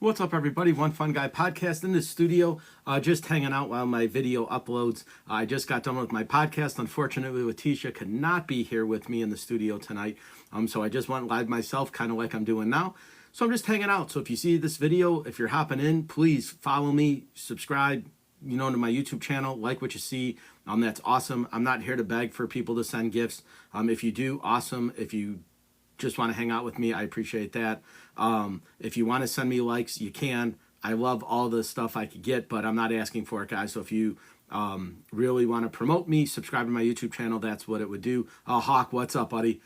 What's up, everybody? One Fun Guy podcast in the studio, just hanging out while my video uploads. I just got done with my podcast. Unfortunately, Letitia could not be here with me in the studio tonight, so I just went live myself, kind of like I'm doing now. So I'm just hanging out. So if you see this video, if you're hopping in, please follow me, subscribe, to my YouTube channel, like what you see. That's awesome. I'm not here to beg for people to send gifts. If you do, awesome. If you just want to hang out with me, I appreciate that. If you want to send me likes, you can. I love all the stuff I could get, but I'm not asking for it, guys. So if you really want to promote me, subscribe to my YouTube channel. That's what it would do. Hawk, what's up, buddy?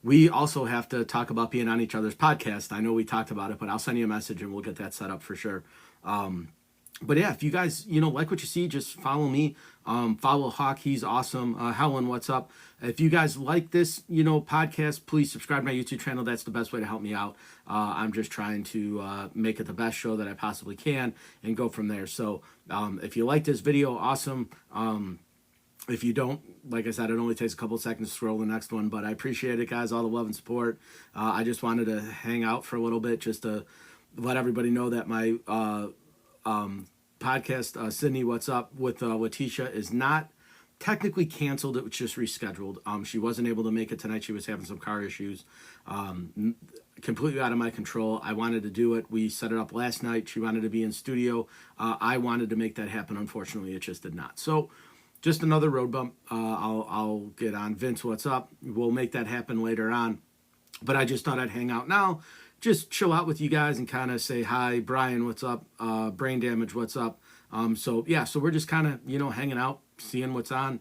We also have to talk about being on each other's podcast. I know we talked about it, but I'll send you a message and we'll get that set up for sure. But yeah, if you guys, like what you see, just follow me. Follow Hawk. He's awesome. Helen, what's up? If you guys like this, podcast, please subscribe to my YouTube channel. That's the best way to help me out. I'm just trying to make it the best show that I possibly can and go from there. So if you like this video, awesome. If you don't, like I said, it only takes a couple of seconds to scroll the next one, but I appreciate it, guys, all the love and support. I just wanted to hang out for a little bit just to let everybody know that my podcast, Sydney, what's up, with Letitia is not technically canceled. It was just rescheduled. She wasn't able to make it tonight. She was having some car issues, completely out of my control. I wanted to do it. We set it up last night. She wanted to be in studio. I wanted to make that happen. Unfortunately, it just did not. So just another road bump. I'll get on. Vince, what's up? We'll make that happen later on. But I just thought I'd hang out now, just chill out with you guys and kind of say hi. Brian, what's up? Brain Damage, what's up? So we're just kind of, hanging out, seeing what's on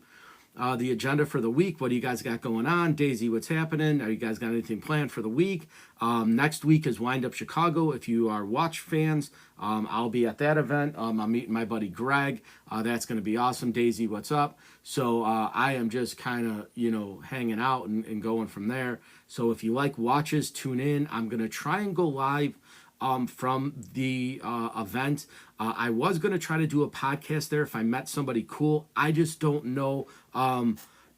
the agenda for the week. What do you guys got going on? Daisy, what's happening? Are you guys got anything planned for the week? Next week is Wind Up Chicago. If you are watch fans, I'll be at that event. I'm meeting my buddy Greg. That's going to be awesome. Daisy, what's up? So I am just kind of, hanging out and going from there. So if you like watches, tune in. I'm going to try and go live from the event. I was going to try to do a podcast there if I met somebody cool. I just don't know.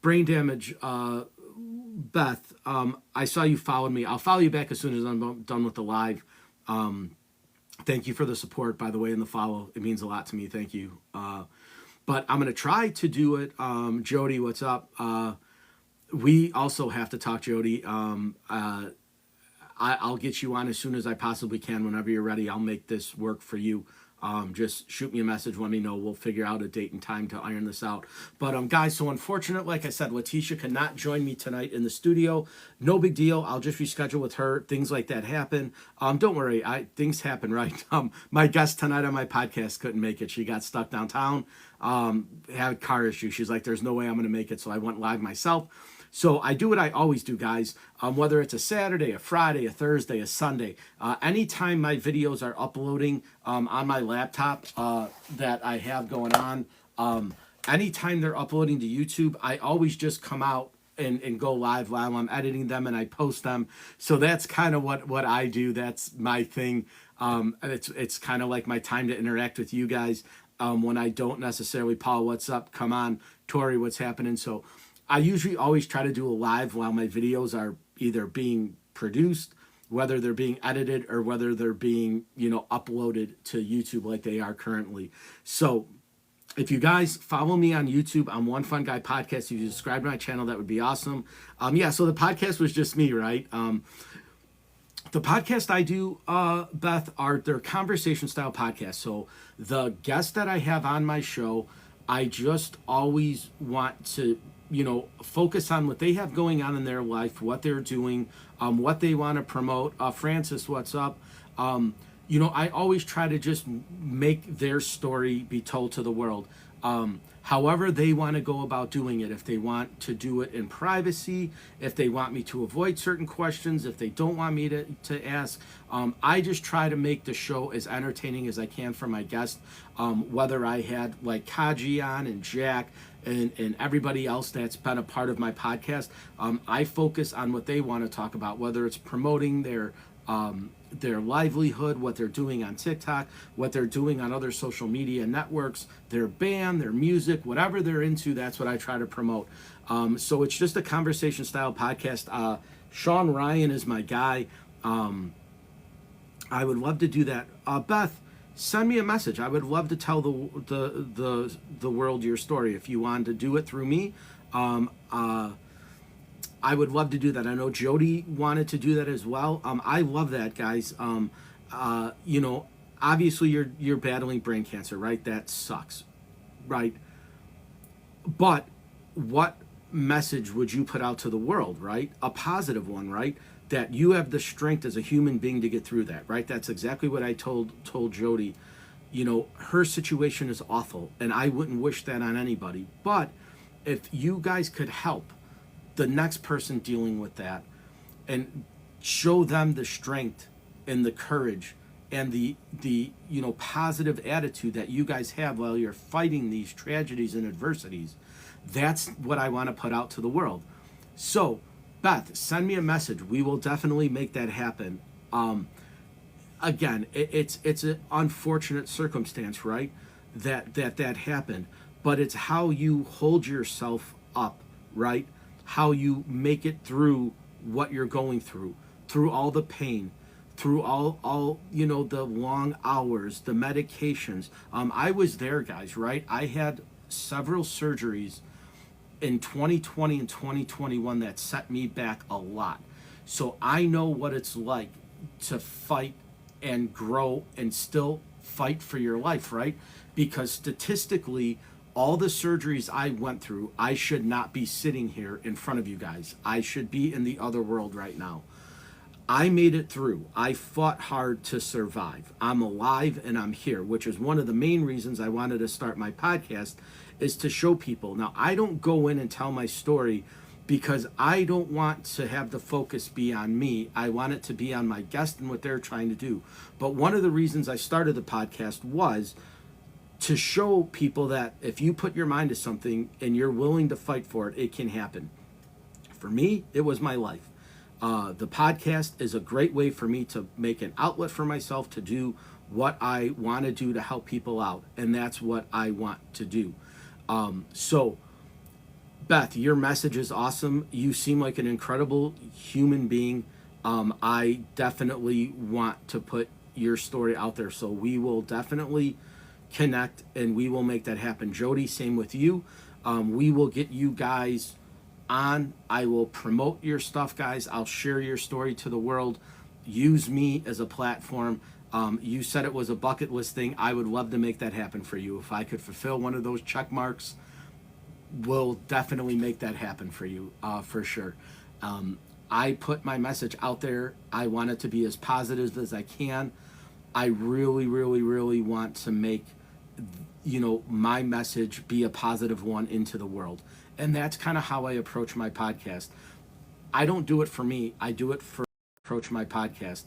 Brain Damage, Beth, I saw you followed me. I'll follow you back as soon as I'm done with the live. Thank you for the support, by the way, and the follow. It means a lot to me. Thank you. But I'm going to try to do it. Jody, what's up? We also have to talk, Jody. I'll get you on as soon as I possibly can. Whenever you're ready, I'll make this work for you. Just shoot me a message, let me know. We'll figure out a date and time to iron this out. But guys, so unfortunate, like I said, Letitia cannot join me tonight in the studio. No big deal. I'll just reschedule with her. Things like that happen. Don't worry, things happen, right? My guest tonight on my podcast couldn't make it. She got stuck downtown, had car issues. She's like, there's no way I'm going to make it. So I went live myself. So I do what I always do, guys, whether it's a Saturday, a Friday, a Thursday, a Sunday. Anytime my videos are uploading on my laptop that I have going on, anytime they're uploading to YouTube, I always just come out and go live while I'm editing them and I post them. So that's kind of what I do. That's my thing. It's kind of like my time to interact with you guys when I don't necessarily, Paul, what's up? Come on, Tori, what's happening? So I usually always try to do a live while my videos are either being produced, whether they're being edited or whether they're being, uploaded to YouTube like they are currently. So if you guys follow me on YouTube, I'm One Fun Guy Podcast. If you subscribe to my channel, that would be awesome. So the podcast was just me, right? The podcast I do, Beth, they're conversation style podcasts. So the guests that I have on my show, I just always want to focus on what they have going on in their life, what they're doing, what they want to promote. Francis, what's up? I always try to just make their story be told to the world. However they want to go about doing it. If they want to do it in privacy, if they want me to avoid certain questions, if they don't want me to ask, I just try to make the show as entertaining as I can for my guests. Whether I had like Kaji on and Jack and everybody else that's been a part of my podcast, I focus on what they want to talk about, whether it's promoting their livelihood, what they're doing on TikTok, what they're doing on other social media networks, their band, their music, whatever they're into, that's what I try to promote. So it's just a conversation style podcast. Sean Ryan is my guy. I would love to do that. Beth, send me a message. I would love to tell the world your story. If you wanted to do it through me, I would love to do that. I know Jody wanted to do that as well. I love that, guys. You know, obviously you're battling brain cancer, right? That sucks, right? But what message would you put out to the world, right? A positive one, right? That you have the strength as a human being to get through that, right? That's exactly what I told Jody. You know, her situation is awful, and I wouldn't wish that on anybody. But if you guys could help the next person dealing with that and show them the strength and the courage and the you know, positive attitude that you guys have while you're fighting these tragedies and adversities, that's what I want to put out to the world. So Beth, send me a message. We will definitely make that happen. Again, it's an unfortunate circumstance, right? That happened, but it's how you hold yourself up, right? How you make it through what you're going through all the pain, through all you know, the long hours, the medications. I was there, guys, right? I had several surgeries in 2020 and 2021 that set me back a lot. So I know what it's like to fight and grow and still fight for your life, right? Because statistically, all the surgeries I went through, I should not be sitting here in front of you guys. I should be in the other world right now. I made it through. I fought hard to survive. I'm alive and I'm here, which is one of the main reasons I wanted to start my podcast, is to show people. Now, I don't go in and tell my story because I don't want to have the focus be on me. I want it to be on my guest and what they're trying to do. But one of the reasons I started the podcast was to show people that if you put your mind to something and you're willing to fight for it, it can happen. For me, it was my life. The podcast is a great way for me to make an outlet for myself to do what I want to do to help people out. And that's what I want to do. So, Beth, your message is awesome. You seem like an incredible human being. I definitely want to put your story out there. So we will definitely connect and we will make that happen. Jody, same with you. We will get you guys on. I will promote your stuff, guys. I'll share your story to the world. Use me as a platform. You said it was a bucket list thing. I would love to make that happen for you. If I could fulfill one of those check marks, we'll definitely make that happen for you, for sure. I put my message out there. I want it to be as positive as I can. I really, really, really want to make, you know, my message be a positive one into the world. And that's kind of how I approach my podcast. I don't do it for me. I do it for approach my podcast.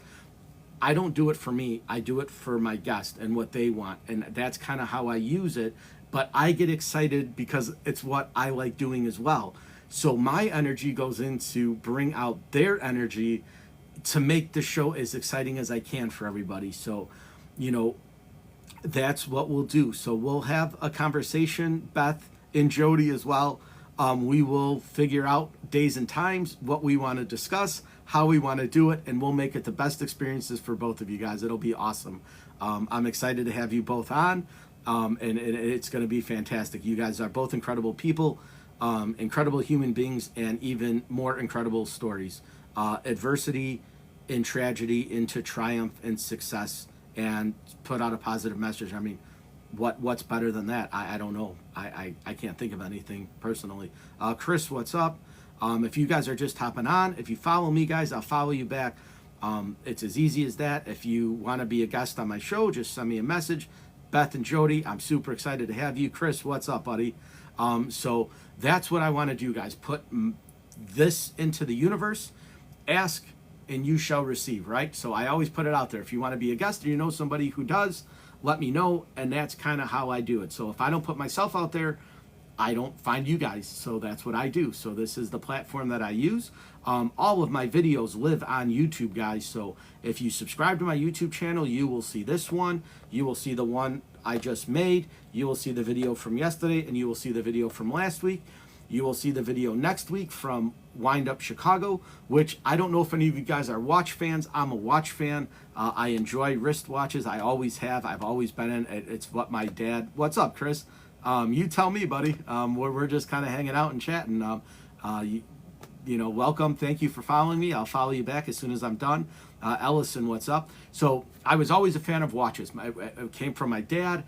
I don't do it for me. I do it for my guest and what they want. And that's kind of how I use it. But I get excited because it's what I like doing as well. So my energy goes into bring out their energy to make the show as exciting as I can for everybody. So, you know, that's what we'll do. So we'll have a conversation, Beth and Jody as well. We will figure out days and times, what we want to discuss, how we want to do it, and we'll make it the best experiences for both of you guys. It'll be awesome. I'm excited to have you both on, and it's going to be fantastic. You guys are both incredible people, incredible human beings, and even more incredible stories. Adversity and tragedy into triumph and success, and put out a positive message. I mean, what's better than that? I don't know. I can't think of anything personally. Chris, what's up? If you guys are just hopping on, if you follow me, guys, I'll follow you back. It's as easy as that. If you want to be a guest on my show, just send me a message. Beth and Jody, I'm super excited to have you. Chris, what's up, buddy? So that's what I want to do, guys. Put this into the universe. Ask and you shall receive, right? So I always put it out there. If you want to be a guest or you know somebody who does, let me know. And that's kind of how I do it. So if I don't put myself out there, I don't find you guys. So that's what I do. So this is the platform that I use. All of my videos live on YouTube, guys. So if you subscribe to my YouTube channel, you will see this one. You will see the one I just made. You will see the video from yesterday, and you will see the video from last week. You will see the video next week from Wind Up Chicago, which I don't know if any of you guys are watch fans. I'm a watch fan. I enjoy wristwatches. I always have. I've always been in. It's what my dad. What's up, Chris? You tell me, buddy. We're just kind of hanging out and chatting. Welcome. Thank you for following me. I'll follow you back as soon as I'm done. Ellison, what's up? So I was always a fan of watches. It came from my dad,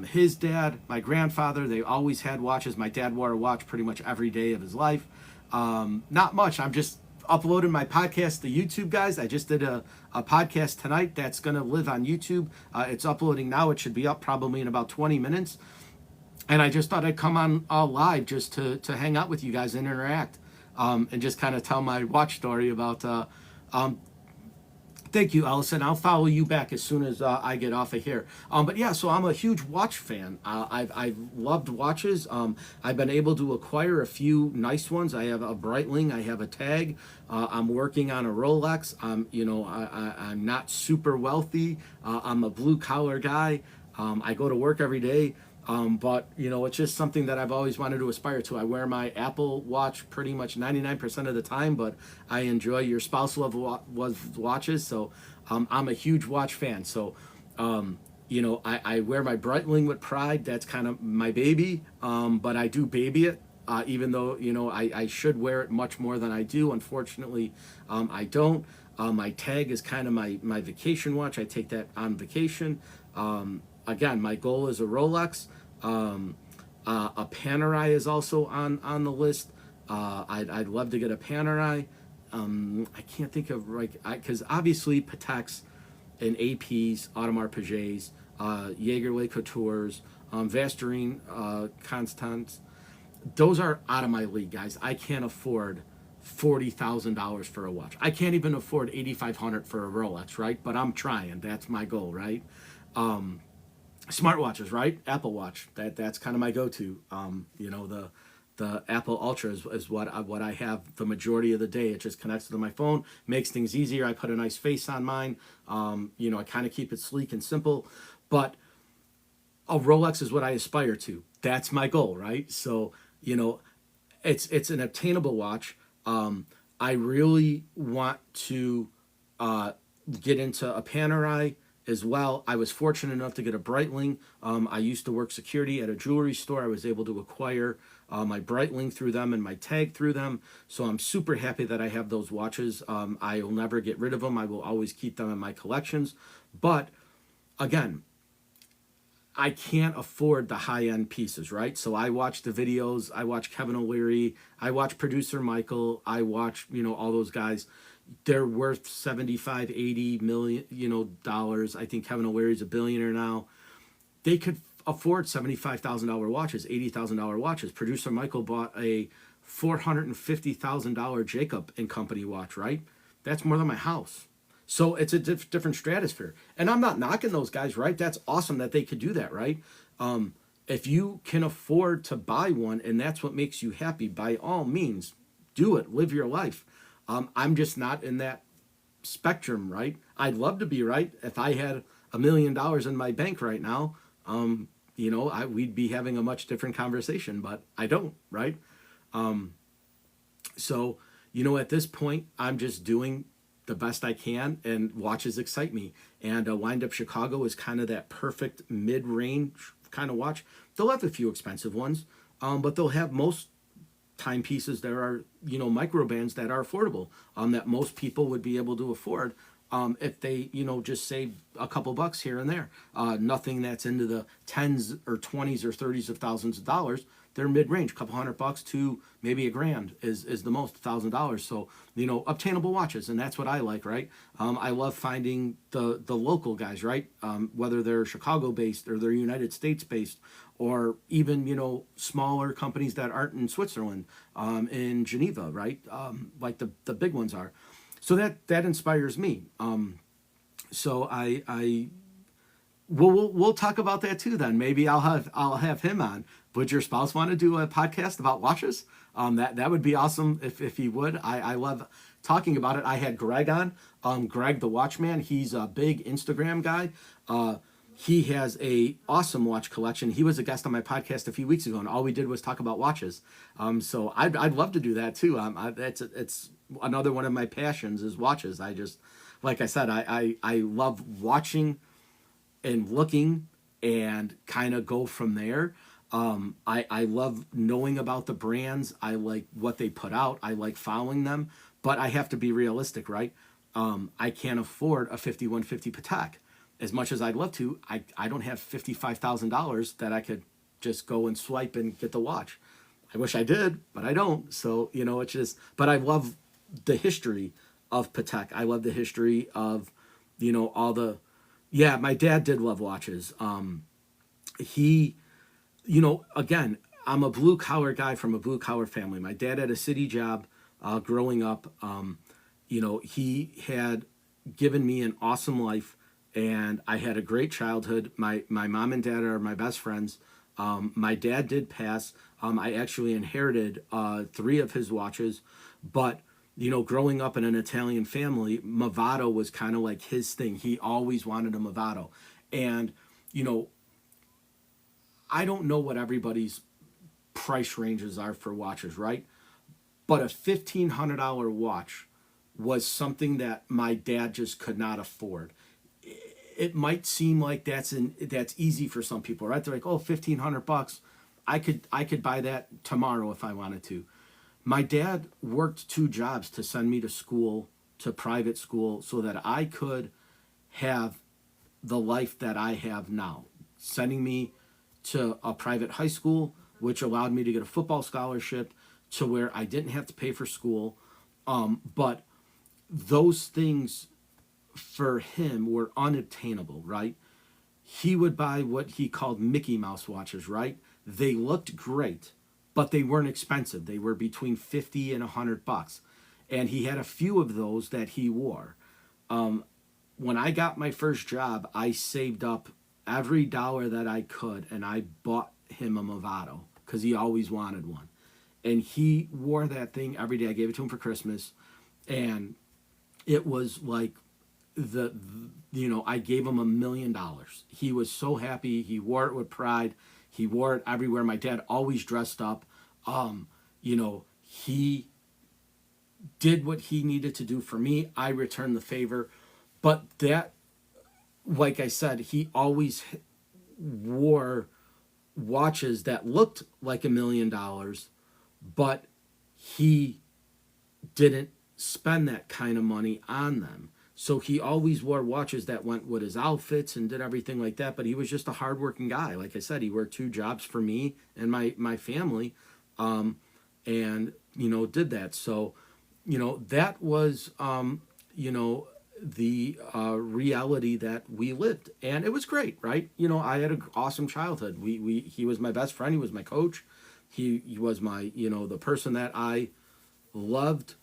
his dad, my grandfather. They always had watches. My dad wore a watch pretty much every day of his life. Not much. I'm just uploading my podcast to YouTube, guys. I just did a podcast tonight that's going to live on YouTube. It's uploading now. It should be up probably in about 20 minutes. And I just thought I'd come on live just to hang out with you guys and interact. And just kind of tell my watch story about. Thank you, Ellison. I'll follow you back as soon as I get off of here. But yeah, so I'm a huge watch fan. I've loved watches. I've been able to acquire a few nice ones. I have a Breitling. I have a Tag. I'm working on a Rolex. I'm not super wealthy. I'm a blue collar guy. I go to work every day. But it's just something that I've always wanted to aspire to. I wear my Apple Watch pretty much 99% of the time, but I enjoy your spouse love watches. So I'm a huge watch fan. So, I wear my Breitling with pride. That's kind of my baby. But I do baby it, even though, I should wear it much more than I do. Unfortunately, I don't. My Tag is kind of my vacation watch. I take that on vacation. Again, my goal is a Rolex. A Panerai is also on the list. I'd love to get a Panerai. I can't think of because obviously Pateks and APs, Audemars Piguets, Jaeger-LeCoultre Coutures, Vacheron Constance. Those are out of my league, guys. I can't afford $40,000 for a watch. I can't even afford $8,500 for a Rolex, right? But I'm trying. That's my goal, right? Smartwatches, right? Apple Watch. That's kind of my go-to. The Apple Ultra is what I have the majority of the day. It just connects to my phone, makes things easier. I put a nice face on mine. I kind of keep it sleek and simple. But a Rolex is what I aspire to. That's my goal, right? So it's an obtainable watch. I really want to get into a Panerai as well. I was fortunate enough to get a Breitling. I used to work security at a jewelry store. I was able to acquire my Breitling through them and my Tag through them. So I'm super happy that I have those watches. I will never get rid of them. I will always keep them in my collections. But again, I can't afford the high-end pieces, right? So I watch the videos. I watch Kevin O'Leary. I watch producer Michael. I watch, all those guys. They're worth 75, 80 million, dollars. I think Kevin O'Leary's a billionaire now. They could afford $75,000 watches, $80,000 watches. Producer Michael bought a $450,000 Jacob and Company watch, right? That's more than my house. So it's a different stratosphere. And I'm not knocking those guys, right? That's awesome that they could do that, right? If you can afford to buy one and that's what makes you happy, by all means, do it. Live your life. I'm just not in that spectrum, right? I'd love to be, right? If I had $1 million in my bank right now, we'd be having a much different conversation, but I don't, right? So, at this point, I'm just doing the best I can, and watches excite me. And Wind Up Chicago is kind of that perfect mid-range kind of watch. They'll have a few expensive ones, but they'll have most timepieces that are, micro bands that are affordable, that most people would be able to afford, if they, just save a couple bucks here and there. Nothing that's into the tens or 20s or 30s of thousands of dollars. They're mid-range, a couple $100 to maybe $1,000 is the most, $1,000. So, obtainable watches, and that's what I like, right? I love finding the local guys, right? Whether they're Chicago-based or they're United States-based, or even, smaller companies that aren't in Switzerland, in Geneva, right? Like the big ones are. So that inspires me. So we'll talk about that too. Then maybe I'll have him on. Would your spouse want to do a podcast about watches? That would be awesome if he would. I love talking about it. I had Greg on. Greg the Watchman. He's a big Instagram guy. he has a awesome watch collection. He was a guest on my podcast a few weeks ago, and all we did was talk about watches. So I'd love to do that too. It's another one of my passions is watches. I just, like I said, I love watching and looking and kind of go from there. I love knowing about the brands. I like what they put out. I like following them, but I have to be realistic, right? I can't afford a 5150 Patek. As much as I'd love to, I don't have $55,000 that I could just go and swipe and get the watch. I wish I did, but I don't. So, it's just, but I love the history of Patek. I love the history of, all the, yeah, my dad did love watches. He, again, I'm a blue collar guy from a blue collar family. My dad had a city job growing up. He had given me an awesome life, and I had a great childhood. My mom and dad are my best friends. My dad did pass. I actually inherited 3 of his watches, but growing up in an Italian family, Movado was kind of like his thing. He always wanted a Movado, and I don't know what everybody's price ranges are for watches, right? But a $1,500 watch was something that my dad just could not afford. It might seem like that's easy for some people, right? They're like, oh, $1,500, I could buy that tomorrow if I wanted to. My dad worked 2 jobs to send me to school, to private school, so that I could have the life that I have now. Sending me to a private high school, which allowed me to get a football scholarship to where I didn't have to pay for school. But those things for him were unobtainable, right? He would buy what he called Mickey Mouse watches, right? They looked great, but they weren't expensive. They were between 50 and $100. And he had a few of those that he wore. When I got my first job, I saved up every dollar that I could, and I bought him a Movado because he always wanted one. And he wore that thing every day. I gave it to him for Christmas, and it was like I gave him $1 million. He was so happy. He wore it with pride. He wore it everywhere. My dad always dressed up. He did what he needed to do for me. I returned the favor. But that, like I said, he always wore watches that looked like $1 million, but he didn't spend that kind of money on them. So he always wore watches that went with his outfits and did everything like that. But he was just a hardworking guy. Like I said, he worked 2 jobs for me and my family, and did that. So, that was the reality that we lived, and it was great, right? I had an awesome childhood. He was my best friend. He was my coach. He was my the person that I loved.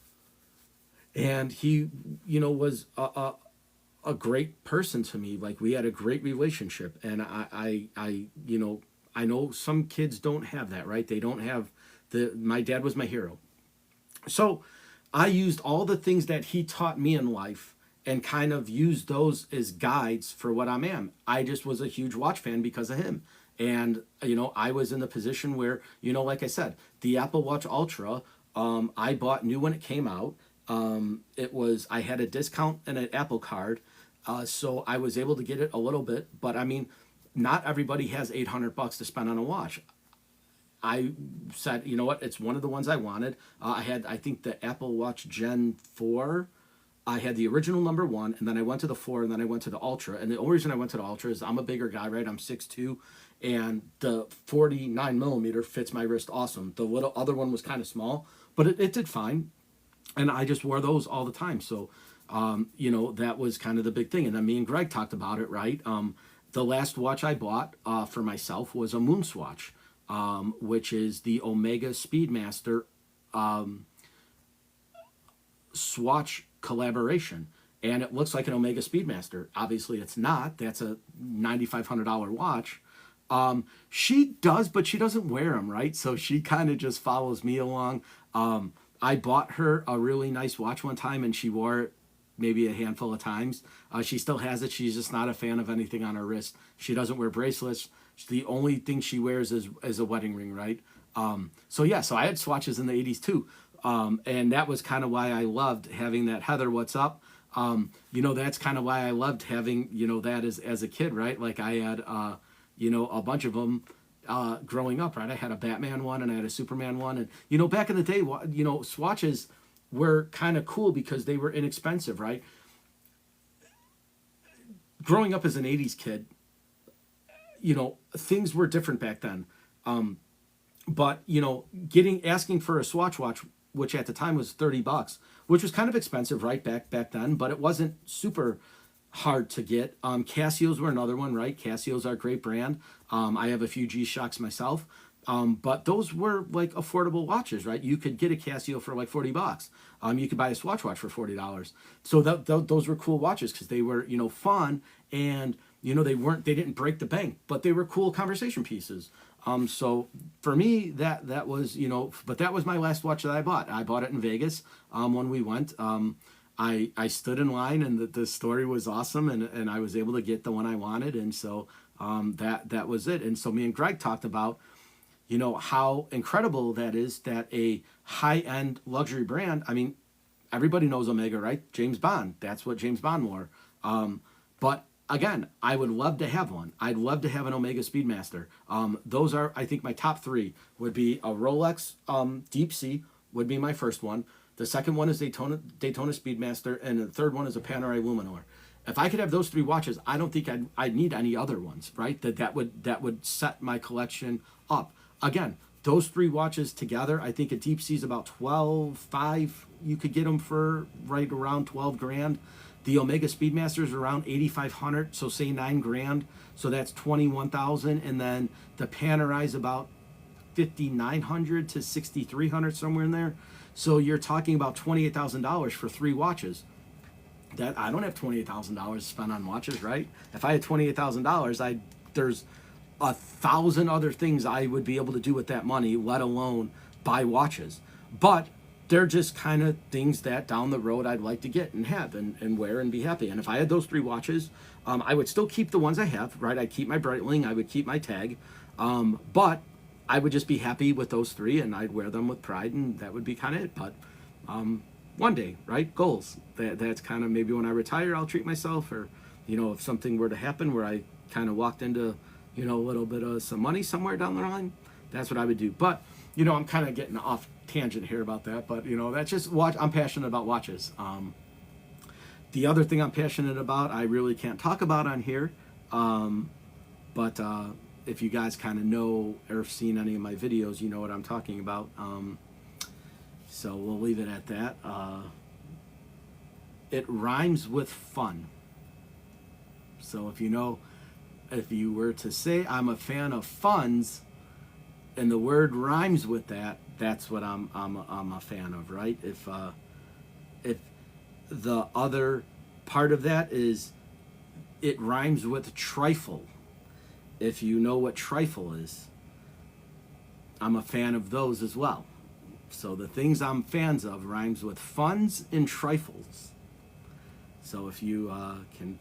And he, was a great person to me. Like, we had a great relationship. And I know some kids don't have that, right? They don't have my dad was my hero. So I used all the things that he taught me in life and kind of used those as guides for what I am. I just was a huge watch fan because of him. And, I was in the position where, like I said, the Apple Watch Ultra, I bought new when it came out. I had a discount and an Apple card, so I was able to get it a little bit, but I mean, not everybody has $800 to spend on a watch. I said, you know what, it's one of the ones I wanted. I think the Apple Watch Gen 4. I had the original number 1, and then I went to the 4, and then I went to the Ultra. And the only reason I went to the Ultra is I'm a bigger guy, right? I'm 6'2", and the 49 millimeter fits my wrist awesome. The little other one was kind of small, but it did fine. And I just wore those all the time. So, that was kind of the big thing. And then me and Greg talked about it, right? The last watch I bought for myself was a Moonswatch, which is the Omega Speedmaster swatch collaboration. And it looks like an Omega Speedmaster. Obviously, it's not. That's a $9,500 watch. She does, but she doesn't wear them, right? So she kind of just follows me along. I bought her a really nice watch one time, and she wore it maybe a handful of times. She still has it. She's just not a fan of anything on her wrist. She doesn't wear bracelets. The only thing she wears is a wedding ring, right? So yeah, so I had swatches in the 80s too. And that was kind of why I loved having that Heather, what's up? You know, that's kind of why I loved having, you know, that as a kid, right? Like I had, you know, a bunch of them growing up, right? I had a Batman one and I had a Superman one. And, you know, back in the day, you know, swatches were kind of cool because they were inexpensive, right? Growing up as an 80s kid, you know, things were different back then. But, you know, asking for a Swatch watch, which at the time was $30, which was kind of expensive, right, back then, but it wasn't super hard to get. Casios were another one, right? Casios are a great brand. I have a few G-Shocks myself. But those were like affordable watches, right? You could get a Casio for like $40. You could buy a Swatch watch for $40. So those were cool watches because they were, you know, fun, and, you know, they didn't break the bank, but they were cool conversation pieces. So for me, that was, you know, but that was my last watch that I bought. I bought it in Vegas when we went. I stood in line, and the story was awesome, and I was able to get the one I wanted, and so that was it. And so me and Greg talked about, you know, how incredible that is, that a high-end luxury brand, I mean, everybody knows Omega, right? James Bond, that's what James Bond wore. But again, I would love to have one. I'd love to have an Omega Speedmaster. Those are, I think, my top three would be a Rolex Deep Sea would be my first one. The second one is Daytona Speedmaster, and the third one is a Panerai Luminor. If I could have those three watches, I don't think I'd need any other ones, right? That would set my collection up. Again, those three watches together, I think a Deep Sea is about 12.5. You could get them for right around 12 grand. The Omega Speedmaster is around 8,500, so say 9 grand. So that's 21,000. And then the Panerai is about 5,900 to 6,300, somewhere in there. So you're talking about $28,000 for three watches. That I don't have $28,000 to spend on watches, right? If I had $28,000, there's 1,000 other things I would be able to do with that money, let alone buy watches. But they're just kind of things that down the road I'd like to get and have and wear and be happy. And if I had those three watches, I would still keep the ones I have, right? I'd keep my Breitling, I would keep my Tag, but I would just be happy with those three, and I'd wear them with pride, and that would be kind of it. But one day, right? Goals. That's kind of maybe when I retire, I'll treat myself, or, you know, if something were to happen where I kind of walked into, you know, a little bit of some money somewhere down the line, that's what I would do. But, you know, I'm kind of getting off tangent here about that, but, you know, that's just I'm passionate about watches. The other thing I'm passionate about, I really can't talk about on here, but if you guys kind of know or have seen any of my videos, you know what I'm talking about. So we'll leave it at that. It rhymes with fun. So if you were to say I'm a fan of funds, and the word rhymes with that, that's what I'm a fan of, right? If the other part of that is it rhymes with trifle. If you know what trifle is, I'm a fan of those as well. So the things I'm fans of rhymes with funds and trifles. So if you can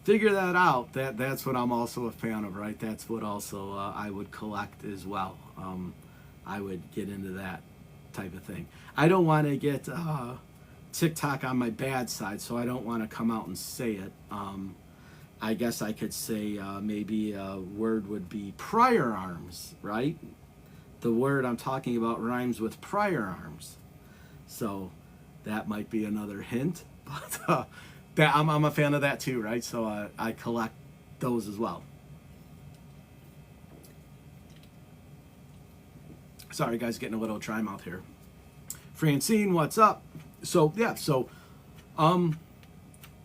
figure that out, that's what I'm also a fan of, right? That's what also I would collect as well. I would get into that type of thing. I don't want to get TikTok on my bad side, so I don't want to come out and say it. I guess I could say maybe a word would be prior arms, right? The word I'm talking about rhymes with prior arms. So that might be another hint, but that I'm a fan of that too, right? So I collect those as well. Sorry guys, getting a little dry mouth here. Francine, what's up? So yeah, so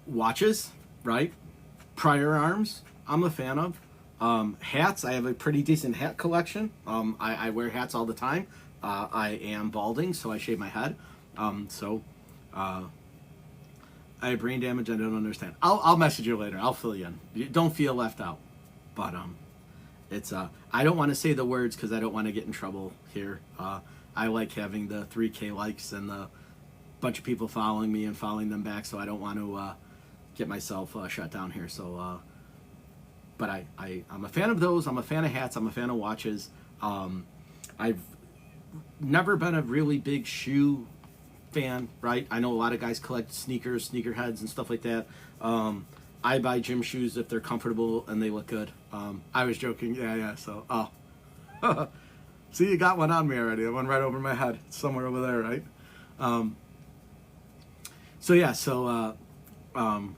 watches, right? Prior arms, I'm a fan of. Hats, I have a pretty decent hat collection. I wear hats all the time. I am balding, so I shave my head. I have brain damage. I don't understand. I'll message you later. I'll fill you in. Don't feel left out. But it's I don't want to say the words because I don't want to get in trouble here. I like having the 3K likes and the bunch of people following me and following them back, so I don't want to get myself shut down here. So, but I'm a fan of those. I'm a fan of hats. I'm a fan of watches. I've never been a really big shoe fan, right? I know a lot of guys collect sneakers, sneakerheads, and stuff like that. I buy gym shoes if they're comfortable and they look good. I was joking. Yeah. So, see, you got one on me already. That one right over my head. It's somewhere over there, right? So yeah. So, I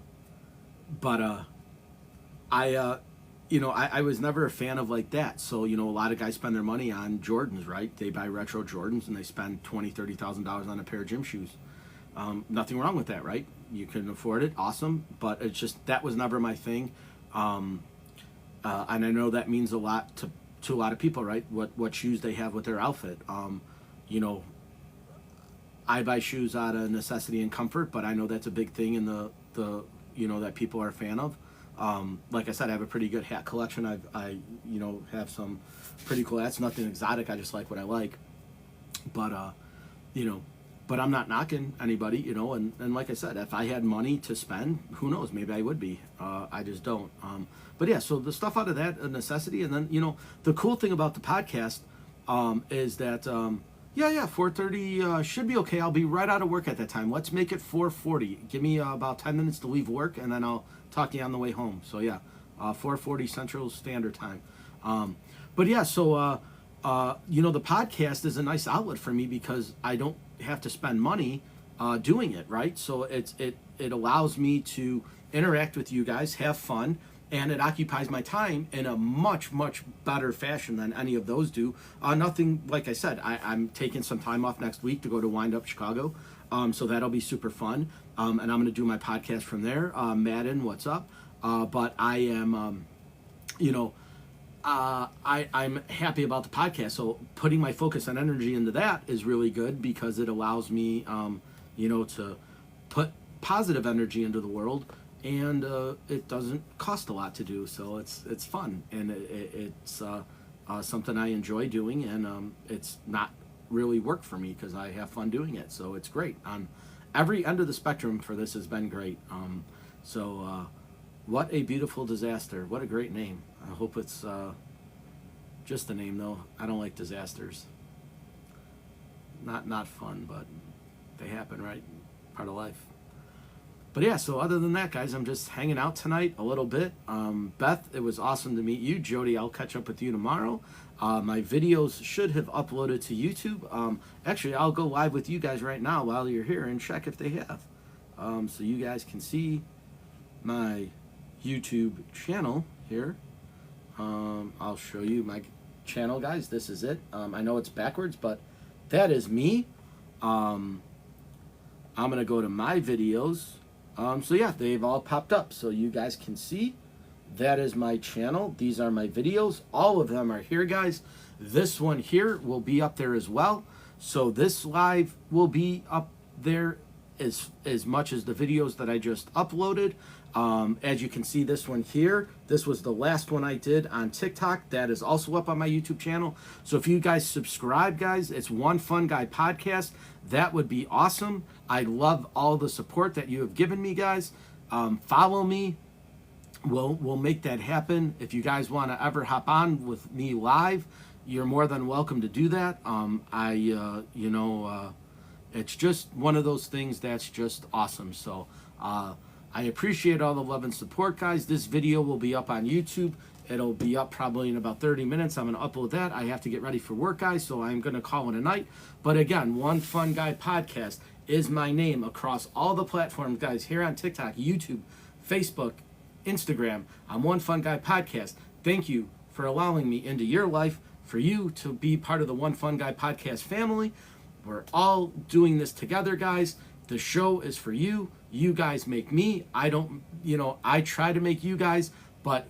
was never a fan of like that. So, a lot of guys spend their money on Jordans, right? They buy retro Jordans and they spend $20,000-$30,000 on a pair of gym shoes. Nothing wrong with that, right? You can afford it, awesome. But it's just, that was never my thing. And I know that means a lot to a lot of people, right? What shoes they have with their outfit. I buy shoes out of necessity and comfort, but I know that's a big thing in the that people are a fan of. Like I said, I have a pretty good hat collection. I have some pretty cool hats. Nothing exotic. I just like what I like. But but I'm not knocking anybody. And like I said, if I had money to spend, who knows? Maybe I would be. I just don't. But yeah. So the stuff out of that, a necessity, and then the cool thing about the podcast is that 4:30 should be okay. I'll be right out of work at that time. Let's make it 4:40. Give me about 10 minutes to leave work, and then I'll talk to you on the way home. So yeah, 4:40 Central Standard Time. But yeah, so the podcast is a nice outlet for me because I don't have to spend money doing it, right? So it allows me to interact with you guys, have fun, and it occupies my time in a much, much better fashion than any of those do. Nothing, like I said, I'm taking some time off next week to go to Wind Up Chicago. So that'll be super fun. And I'm going to do my podcast from there. Madden, what's up? But I am, I'm happy about the podcast. So putting my focus and energy into that is really good because it allows me, to put positive energy into the world. And it doesn't cost a lot to do, so it's fun, and it's something I enjoy doing, and it's not really work for me because I have fun doing it, so it's great. On every end of the spectrum for this has been great. What a beautiful disaster! What a great name. I hope it's just a name though. I don't like disasters. Not fun, but they happen, right? Part of life. But yeah, so other than that, guys, I'm just hanging out tonight a little bit. Beth, it was awesome to meet you. Jody, I'll catch up with you tomorrow. My videos should have uploaded to YouTube. Actually, I'll go live with you guys right now while you're here and check if they have. So you guys can see my YouTube channel here. I'll show you my channel, guys. This is it. I know it's backwards, but that is me. I'm going to go to my videos. So yeah, they've all popped up so you guys can see. That is my channel. These are my videos. All of them are here, guys. This one here will be up there as well. So this live will be up there as much as the videos that I just uploaded. As you can see, this one here, this was the last one I did on TikTok. That is also up on my YouTube channel. So if you guys subscribe, guys, it's One Fun Guy Podcast. That would be awesome. I love all the support that you have given me, guys. Follow me. We'll make that happen. If you guys want to ever hop on with me live, you're more than welcome to do that. It's just one of those things that's just awesome. So I appreciate all the love and support, guys. This video will be up on YouTube. It'll be up probably in about 30 minutes. I'm going to upload that. I have to get ready for work, guys, so I'm going to call it a night. But again, One Fun Guy Podcast is my name across all the platforms, guys, here on TikTok, YouTube, Facebook, Instagram. I'm One Fun Guy Podcast. Thank you for allowing me into your life, for you to be part of the One Fun Guy Podcast family. We're all doing this together, guys. The show is for you. You guys make me. I try to make you guys, but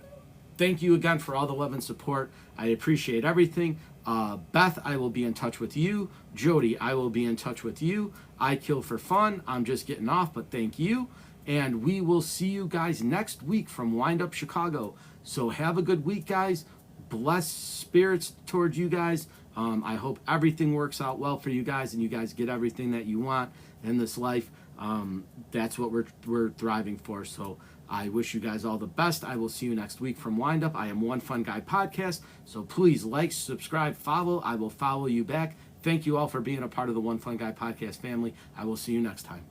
thank you again for all the love and support. I appreciate everything. Beth, I will be in touch with you. Jody, I will be in touch with you. I kill for fun. I'm just getting off, but thank you. And we will see you guys next week from Wind Up Chicago. So have a good week, guys. Blessed spirits towards you guys. I hope everything works out well for you guys and you guys get everything that you want. in this life. That's what we're thriving for. So I wish you guys all the best. I will see you next week from Wind Up. I am One Fun Guy Podcast. So please like, subscribe, follow. I will follow you back. Thank you all for being a part of the One Fun Guy Podcast family. I will see you next time.